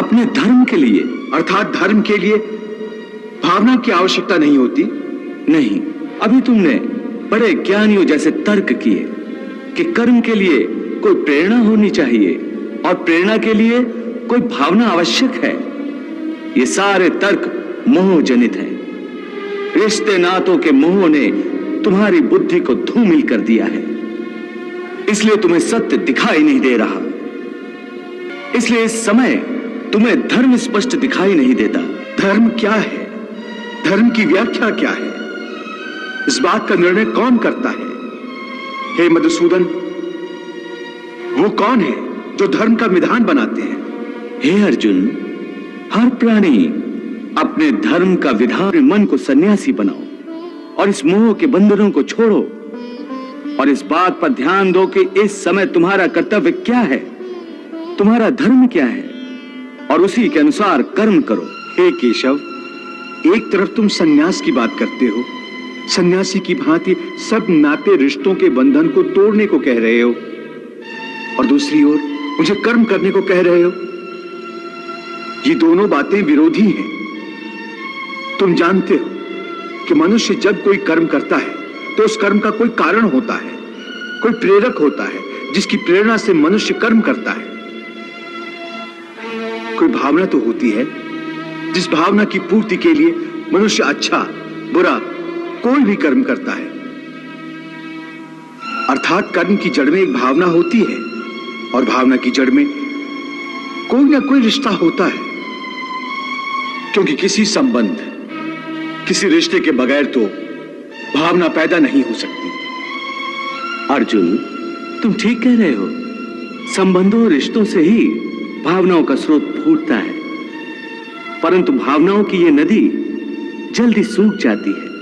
अपने धर्म के लिए। अर्थात धर्म के लिए भावना की आवश्यकता नहीं होती? नहीं, अभी तुमने बड़े ज्ञानियों जैसे तर्क किए कि कर्म के लिए कोई प्रेरणा होनी चाहिए और प्रेरणा के लिए कोई भावना आवश्यक है। ये सारे तर्क मोह जनित हैं। रिश्ते नातों के मोह ने तुम्हारी बुद्धि को धूमिल कर दिया है, इसलिए तुम्हें सत्य दिखाई नहीं दे रहा। इसलिए इस समय तुम्हें धर्म स्पष्ट दिखाई नहीं देता। धर्म क्या है? धर्म की व्याख्या क्या है? इस बात का निर्णय कौन करता है? हे मधुसूदन, वो कौन है जो धर्म का विधान बनाते हैं? हे अर्जुन, हर प्राणी अपने धर्म का विधान मन को सन्यासी बनाओ और इस मोह के बंधनों को छोड़ो और इस बात पर ध्यान दो कि इस समय तुम्हारा कर्तव्य क्या है, तुम्हारा धर्म क्या है, और उसी के अनुसार कर्म करो। हे केशव, एक तरफ तुम सन्यास की बात करते हो, सन्यासी की भांति सब नाते रिश्तों के बंधन को तोड़ने को कह रहे हो, और दूसरी ओर मुझे कर्म करने को कह रहे हो। ये दोनों बातें विरोधी हैं। तुम जानते हो कि मनुष्य जब कोई कर्म करता है तो उस कर्म का कोई कारण होता है, कोई प्रेरक होता है जिसकी प्रेरणा से मनुष्य कर्म करता है। कोई भावना तो होती है जिस भावना की पूर्ति के लिए मनुष्य अच्छा बुरा कोई भी कर्म करता है। अर्थात कर्म की जड़ में एक भावना होती है और भावना की जड़ में कोई ना कोई रिश्ता होता है, क्योंकि किसी संबंध, किसी रिश्ते के बगैर तो भावना पैदा नहीं हो सकती। अर्जुन, तुम ठीक कह रहे हो। संबंधों और रिश्तों से ही भावनाओं का स्रोत फूटता है, परंतु भावनाओं की ये नदी जल्दी सूख जाती है।